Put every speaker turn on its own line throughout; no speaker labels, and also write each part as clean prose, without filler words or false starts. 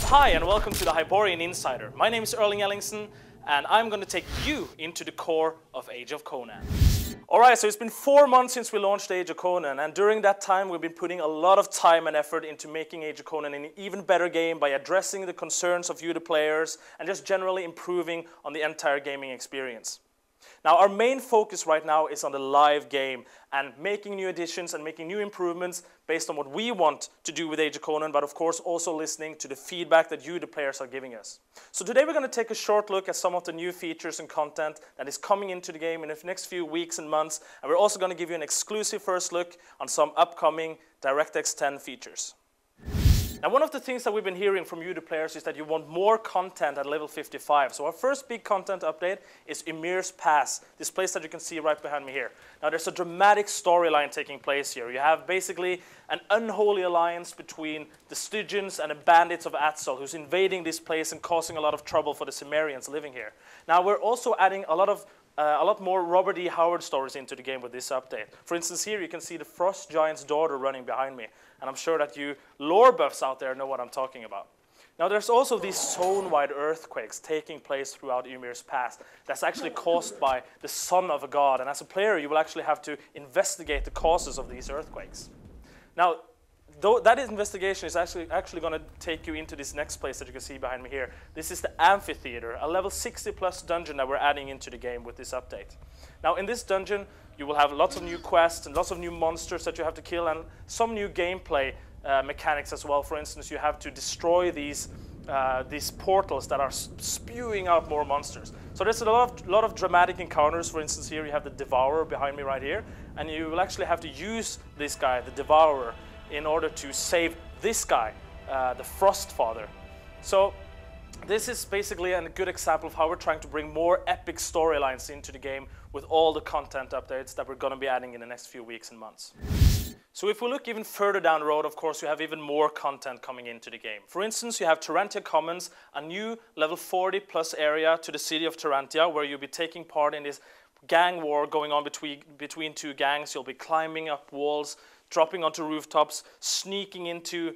Hi and welcome to the Hyborian Insider. My name is Erling Ellingson and I'm going to take you into the core of Age of Conan. Alright, so it's been 4 months since we launched Age of Conan, and during that time we've been putting a lot of time and effort into making Age of Conan an even better game by addressing the concerns of you the players and just generally improving on the entire gaming experience. Now our main focus right now is on the live game and making new additions and making new improvements based on what we want to do with Age of Conan, but of course also listening to the feedback that you the players are giving us. So today we're going to take a short look at some of the new features and content that is coming into the game in the next few weeks and months, and we're also going to give you an exclusive first look on some upcoming DirectX 10 features. Now, one of the things that we've been hearing from you, the players, is that you want more content at level 55. So our first big content update is Ymir's Pass, this place that you can see right behind me here. Now, there's a dramatic storyline taking place here. You have basically an unholy alliance between the Stygians and the bandits of Atzal, who's invading this place and causing a lot of trouble for the Cimmerians living here. Now, we're also adding a lot more Robert E. Howard stories into the game with this update. For instance, here you can see the Frost Giant's daughter running behind me, and I'm sure that you lore buffs out there know what I'm talking about. Now there's also these zone-wide earthquakes taking place throughout Ymir's Pass that's actually caused by the son of a god, and as a player you will actually have to investigate the causes of these earthquakes. Now, that investigation is actually going to take you into this next place that you can see behind me here. This is the Amphitheater, a level 60 plus dungeon that we're adding into the game with this update. Now in this dungeon you will have lots of new quests and lots of new monsters that you have to kill, and some new gameplay mechanics as well. For instance, you have to destroy these portals that are spewing out more monsters. So there's a lot of dramatic encounters. For instance, here you have the Devourer behind me right here, and you will actually have to use this guy, the Devourer, in order to save this guy, the Frost Father. So this is basically a good example of how we're trying to bring more epic storylines into the game with all the content updates that we're going to be adding in the next few weeks and months. So if we look even further down the road, of course, you have even more content coming into the game. For instance, you have Tarantia Commons, a new level 40 plus area to the city of Tarantia, where you'll be taking part in this gang war going on between two gangs. You'll be climbing up walls, dropping onto rooftops, sneaking into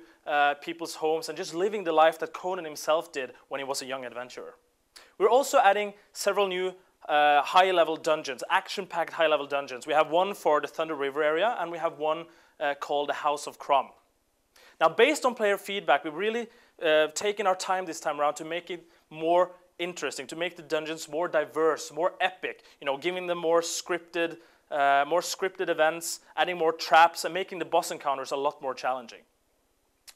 people's homes, and just living the life that Conan himself did when he was a young adventurer. We're also adding several new high-level dungeons, action-packed high-level dungeons. We have one for the Thunder River area, and we have one called the House of Crom. Now, based on player feedback, we've really taken our time this time around to make it more interesting, to make the dungeons more diverse, more epic, giving them more scripted events, adding more traps, and making the boss encounters a lot more challenging.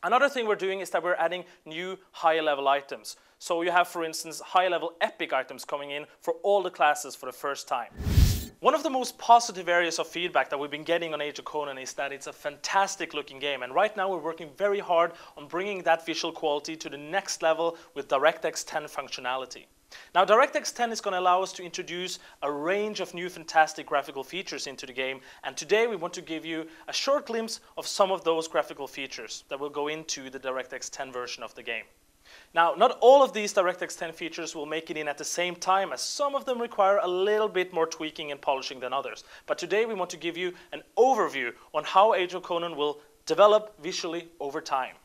Another thing we're doing is that we're adding new high-level items. So you have, for instance, high-level epic items coming in for all the classes for the first time. One of the most positive areas of feedback that we've been getting on Age of Conan is that it's a fantastic looking game, and right now we're working very hard on bringing that visual quality to the next level with DirectX 10 functionality. Now, DirectX 10 is going to allow us to introduce a range of new fantastic graphical features into the game, and today we want to give you a short glimpse of some of those graphical features that will go into the DirectX 10 version of the game. Now, not all of these DirectX 10 features will make it in at the same time, as some of them require a little bit more tweaking and polishing than others. But today we want to give you an overview on how Age of Conan will develop visually over time.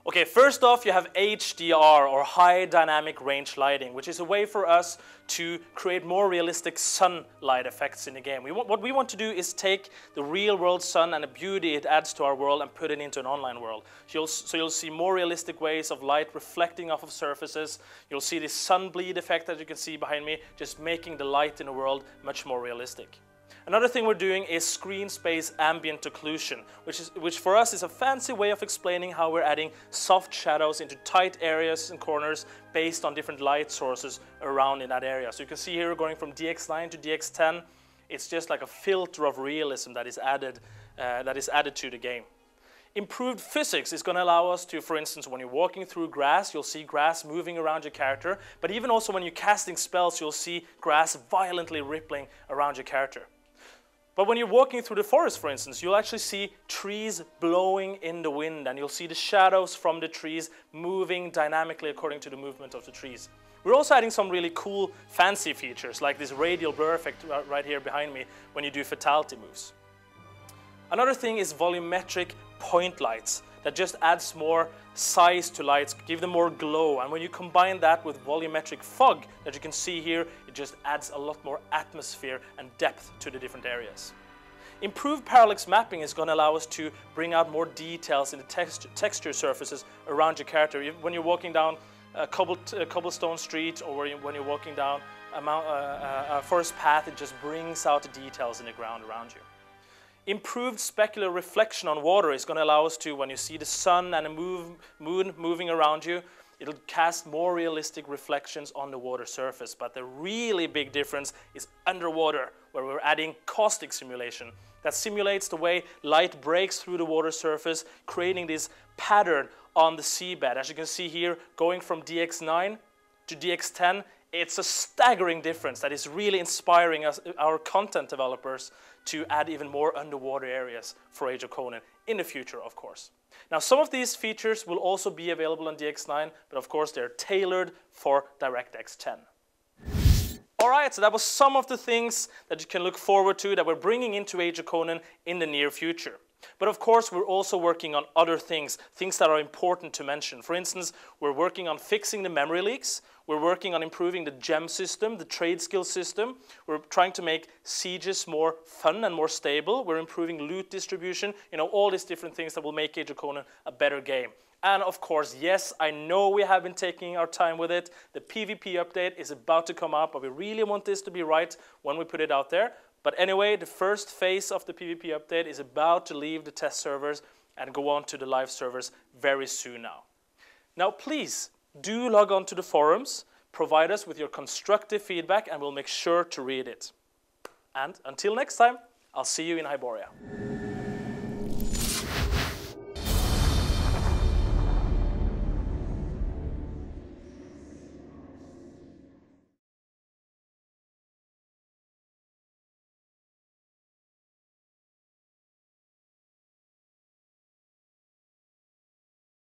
Okay, first off, you have HDR, or High Dynamic Range Lighting, which is a way for us to create more realistic sunlight effects in the game. What we want to do is take the real-world sun and the beauty it adds to our world and put it into an online world. So you'll see more realistic ways of light reflecting off of surfaces. You'll see this sun bleed effect that you can see behind me, just making the light in the world much more realistic. Another thing we're doing is screen space ambient occlusion, which for us is a fancy way of explaining how we're adding soft shadows into tight areas and corners based on different light sources around in that area. So you can see here we're going from DX9 to DX10. It's just like a filter of realism that is added to the game. Improved physics is going to allow us to, for instance, when you're walking through grass, you'll see grass moving around your character, but even also when you're casting spells, you'll see grass violently rippling around your character. But when you're walking through the forest, for instance, you'll actually see trees blowing in the wind, and you'll see the shadows from the trees moving dynamically according to the movement of the trees. We're also adding some really cool, fancy features, like this radial blur effect right here behind me when you do fatality moves. Another thing is volumetric point lights. that just adds more size to lights, give them more glow. And when you combine that with volumetric fog that you can see here, it just adds a lot more atmosphere and depth to the different areas. Improved parallax mapping is going to allow us to bring out more details in the texture surfaces around your character. When you're walking down a cobblestone street, or when you're walking down a forest path, it just brings out the details in the ground around you. Improved specular reflection on water is going to allow us to, when you see the sun and the moon moving around you, it'll cast more realistic reflections on the water surface. But the really big difference is underwater, where we're adding caustic simulation. That simulates the way light breaks through the water surface, creating this pattern on the seabed. As you can see here, going from DX9 to DX10, it's a staggering difference that is really inspiring us, our content developers, to add even more underwater areas for Age of Conan in the future, of course. Now, some of these features will also be available on DX9, but of course they're tailored for DirectX 10. All right, so that was some of the things that you can look forward to that we're bringing into Age of Conan in the near future. But of course, we're also working on other things that are important to mention. For instance, we're working on fixing the memory leaks. We're working on improving the gem system, the trade skill system. We're trying to make sieges more fun and more stable. We're improving loot distribution. You know, all these different things that will make Age of Conan a better game. And of course, yes, I know we have been taking our time with it. The PvP update is about to come out, but we really want this to be right when we put it out there. But anyway, the first phase of the PvP update is about to leave the test servers and go on to the live servers very soon now. Now, please do log on to the forums, provide us with your constructive feedback, and we'll make sure to read it. And until next time, I'll see you in Hyboria.